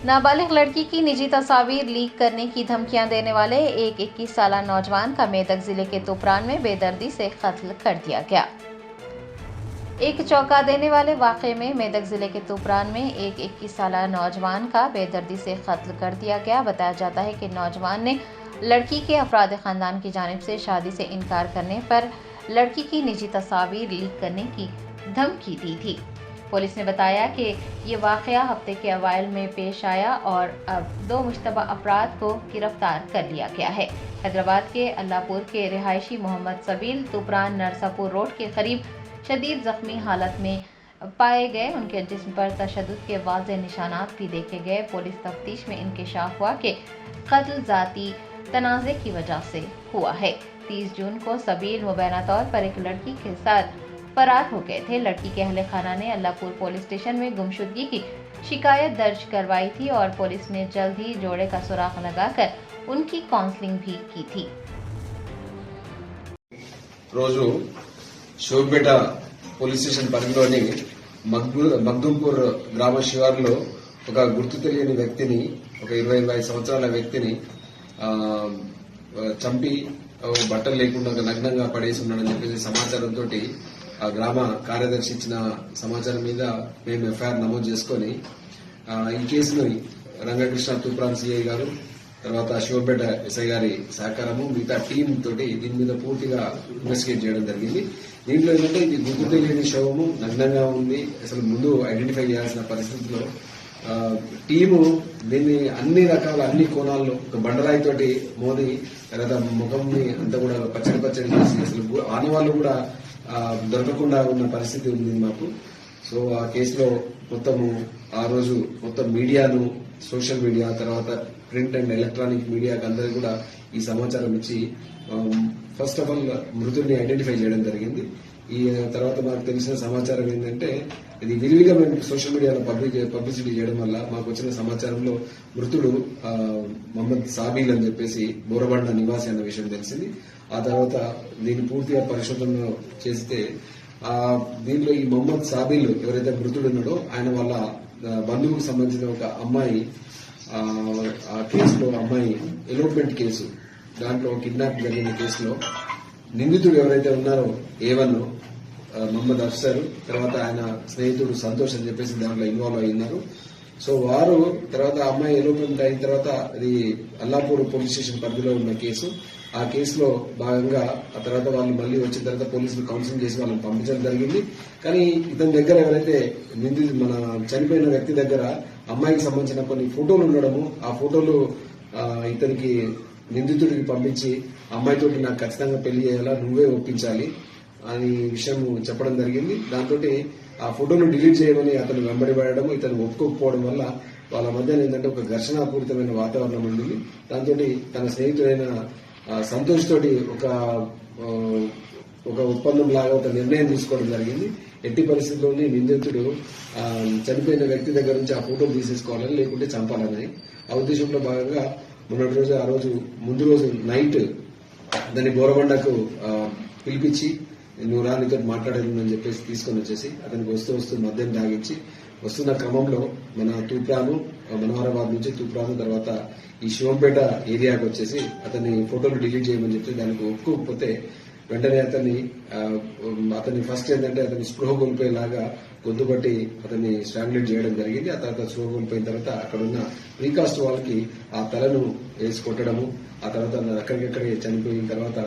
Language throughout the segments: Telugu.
नाबालिग लड़की की निजी तस्वीर लीक करने की धमकियां देने वाले एक 21 साल नौजवान का मेदक जिले के तुपरान में बेदर्दी से कत्ल कर दिया गया। एक चौंका देने वाले वाक़े में मेदक जिले के तुपरान में एक 21 साल नौजवान का बेदर्दी से कत्ल कर दिया गया। बताया जाता है कि नौजवान ने लड़की के अफराद ख़ानदान की जानिब से शादी से इनकार करने पर लड़की की निजी तस्वीर लीक करने की धमकी दी थी। पुलिस ने बताया कि ये वाक़या हफ्ते के अवाइल में पेश आया और अब 2 मुश्तबा अफराद को गिरफ्तार कर लिया गया है। हैदराबाद के अल्लाहपुर के रिहायशी मोहम्मद सबील तुपरान नरसापुर रोड के करीब शदीद जख्मी हालत में पाए गए। उनके जिस्म पर तशद्दुद के वाज़ेह निशानात भी देखे गए। पुलिस तफ्तीश में इंकशाफ हुआ कि कत्ल ज़ाती तनाज़े की वजह से हुआ है। 30 जून को सबील मुबैना तौर पर एक लड़की के साथ फरार हो गए थे। लड़की के अहले खाना ने अल्लाहपुर पुलिस स्टेशन में गुमशुदगी की शिकायत दर्ज करवाई थी और पुलिस ने जल्द ही जोड़े का सुराग लगाकर उनकी काउंसलिंग भी की थी। రోజు షోపేట పోలీస్ స్టేషన్ పరిధిలోని మగ్దుంపూర్ గ్రామ శివారులో ఒక గుర్తు తెలియని వ్యక్తిని, ఒక 20-25 సంవత్సరాల వ్యక్తిని చంపి బట్టలు లేకుండా నగ్నంగా పడేసి ఉన్నాడని చెప్పేసి సమాచారంతో ఆ గ్రామ కార్యదర్శి ఇచ్చిన సమాచారం మీద మేము ఎఫ్ఐఆర్ నమోదు చేసుకుని ఈ కేసును రంగకృష్ణ తూప్రాన్ సిఐ గారు, తర్వాత శివపేట ఎస్ఐ గారి సహకారము, మిగతా టీం తోటి దీని మీద పూర్తిగా ఇన్వెస్టిగేట్ చేయడం జరిగింది. దీంట్లో ఏంటంటే ఇది గుర్తు తెలియని శవము నగ్నంగా ఉంది. అసలు ముందు ఐడెంటిఫై చేయాల్సిన పరిస్థితిలో టీము దీన్ని అన్ని కోణాల్లో ఒక బండరాయితోటి మోది తర్వాత ముఖంని అంతా కూడా పచ్చడి చేసి అసలు ఆనవాళ్ళు కూడా దొరకకుండా ఉన్న పరిస్థితి ఉంది మాకు. సో ఆ కేసులో మొత్తము ఆ రోజు మొత్తం మీడియాను, సోషల్ మీడియా, తర్వాత ప్రింట్ అండ్ ఎలక్ట్రానిక్ మీడియాకి అందరికీ కూడా ఈ సమాచారం ఇచ్చి ఫస్ట్ ఆఫ్ ఆల్ మృతుడిని ఐడెంటిఫై చేయడం జరిగింది. ఈ తర్వాత మాకు తెలిసిన సమాచారం ఏంటంటే ఇది విరివిగా మేము సోషల్ మీడియాలో పబ్లిసిటీ చేయడం వల్ల మాకు వచ్చిన సమాచారంలో మృతుడు మొహమ్మద్ సాబీల్ అని చెప్పేసి బోరబండ నివాసి అన్న విషయం తెలిసింది. ఆ తర్వాత దీన్ని పూర్తిగా పరిశోధన చేస్తే దీనిలో ఈ మొహమ్మద్ సాబీల్ ఎవరైతే మృతుడు ఉన్నాడో ఆయన వాళ్ళ బంధువుకు సంబంధించిన ఒక అమ్మాయి, ఆ కేసులో అమ్మాయి ఎలోప్మెంట్ కేసు, దాంట్లో కిడ్నాప్ జరిగిన కేసులో నిందితుడు ఎవరైతే ఉన్నారో A1 మొహమ్మద్ అఫ్సర్, తర్వాత ఆయన స్నేహితుడు సంతోష్ అని చెప్పేసి దాంట్లో ఇన్వాల్వ్ అయి ఉన్నారు. సో వారు తర్వాత అమ్మాయి ఎలోప్మెంట్ అయిన తర్వాత అది అల్లాపూర్ పోలీస్ స్టేషన్ పరిధిలో ఉన్న కేసు. ఆ కేసులో భాగంగా ఆ తర్వాత వాళ్ళు మళ్ళీ వచ్చిన తర్వాత పోలీసులు కౌన్సిలింగ్ చేసి వాళ్ళని పంపించడం జరిగింది. కానీ ఇతని దగ్గర ఎవరైతే మన చనిపోయిన వ్యక్తి దగ్గర అమ్మాయికి సంబంధించిన కొన్ని ఫోటోలు ఉండడము, ఆ ఫోటోలు ఇతనికి నిందితుడికి పంపించి అమ్మాయితోటి నాకు ఖచ్చితంగా పెళ్లి చేయాలా, నువ్వే ఒప్పించాలి అని విషయం చెప్పడం జరిగింది. దాంతో ఆ ఫోటోలు డిలీట్ చేయమని అతను వెంబడిపడడం, ఇతను ఒప్పుకోకపోవడం వల్ల వాళ్ళ మధ్య ఏంటంటే ఒక ఘర్షణాపూరితమైన వాతావరణం ఉండింది. దాంతో తన స్నేహితుడైన సంతోష్ తోటి ఒక ఒప్పందం లాగా ఒక నిర్ణయం తీసుకోవడం జరిగింది. ఎట్టి పరిస్థితుల్లోని నిందితుడు చనిపోయిన వ్యక్తి దగ్గర నుంచి ఆ ఫోటోలు తీసేసుకోవాలని, లేకుంటే చంపాలని ఆ ఉద్దేశంలో భాగంగా మొన్నటి రోజు ముందు రోజు నైట్ దాన్ని బోరబండకు పిలిపించి నువ్వు రా, నీతో మాట్లాడాలని చెప్పేసి తీసుకొని వచ్చేసి అతనికి వస్తూ మద్యం తాగించి వస్తున్న క్రమంలో మన తూప్రాను, మనోహరాబాద్ నుంచి తూప్రాను, తర్వాత ఈ శివంపేట ఏరియాకి వచ్చేసి అతన్ని ఫోటోలు డిలీట్ చేయమని చెప్తే దానికి ఒప్పుకోకపోతే వెంటనే అతన్ని ఫస్ట్ ఏంటంటే అతన్ని స్పృహ కోల్పోయేలాగా గొంతుపట్టి అతన్ని స్ట్రాంగులేట్ చేయడం జరిగింది. ఆ తర్వాత స్పృహ కోల్పోయిన తర్వాత అక్కడున్న ప్రీకాస్ట్ వాళ్ళకి ఆ తలను వేసి కొట్టడము, ఆ తర్వాత అక్కడికక్కడే చనిపోయిన తర్వాత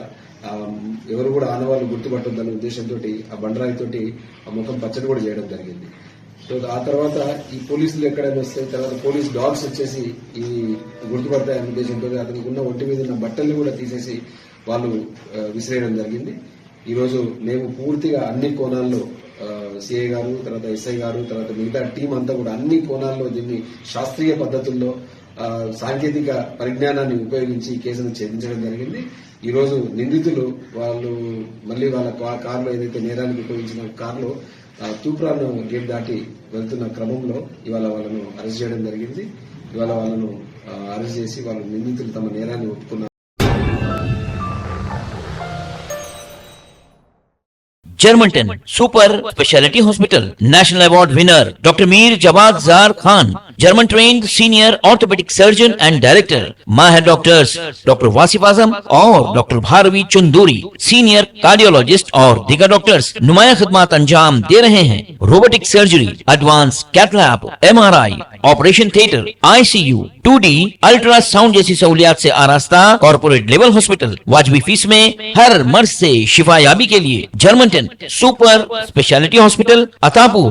ఎవరు కూడా ఆనవాళ్ళు గుర్తుపట్టొద్దన్న ఉద్దేశంతో ఆ బండరాయితోటి ఆ ముఖం పచ్చడి కూడా చేయడం జరిగింది. సో ఆ తర్వాత ఈ పోలీసులు ఎక్కడైనా వస్తాయి, తర్వాత పోలీస్ డాగ్స్ వచ్చేసి ఈ గుర్తుపడతాయన్న ఉద్దేశంతో అతనికి ఉన్న ఒంటి మీద ఉన్న బట్టల్ని కూడా తీసేసి వాళ్ళు విసిరేయడం జరిగింది. ఈరోజు మేము పూర్తిగా అన్ని కోణాల్లో సిఐ గారు, తర్వాత ఎస్ఐ గారు, తర్వాత మిగతా టీం అంతా కూడా అన్ని కోణాల్లో దీన్ని శాస్త్రీయ పద్ధతుల్లో సాంకేతిక పరిజ్ఞానాన్ని ఉపయోగించి కేసును ఛేదించడం జరిగింది. ఈ రోజు నిందితులు వాళ్ళు మళ్లీ వాళ్ళ కారులో ఏదైతే నేరానికి ఉపయోగించిన కారులో తూప్రాన్ గేట్ దాటి వెళ్తున్న క్రమంలో ఇవాళ వాళ్ళను అరెస్ట్ చేయడం జరిగింది. ఇవాళ వాళ్ళను అరెస్ట్ చేసి వాళ్ళు నిందితులు తమ నేరాన్ని ఒప్పుకున్నారు. Germantown Super Speciality Hospital National Award winner Dr. Mir Jawad Zar Khan German trained senior orthopedic surgeon and director, Mahir doctors Dr. Wasif Azam और Dr. Bharvi Chunduri, senior cardiologist और दिगर डॉक्टर्स नुमाया खिदमत अंजाम दे रहे हैं। Robotic surgery, advance cath lab, MRI, operation theatre, ICU, 2D ultrasound जैसी सहूलियात से आरास्ता कॉर्पोरेट लेवल हॉस्पिटल। वाजबी फीस में हर मर्ज से शिफायाबी के लिए German 10 super speciality hospital, Attapur.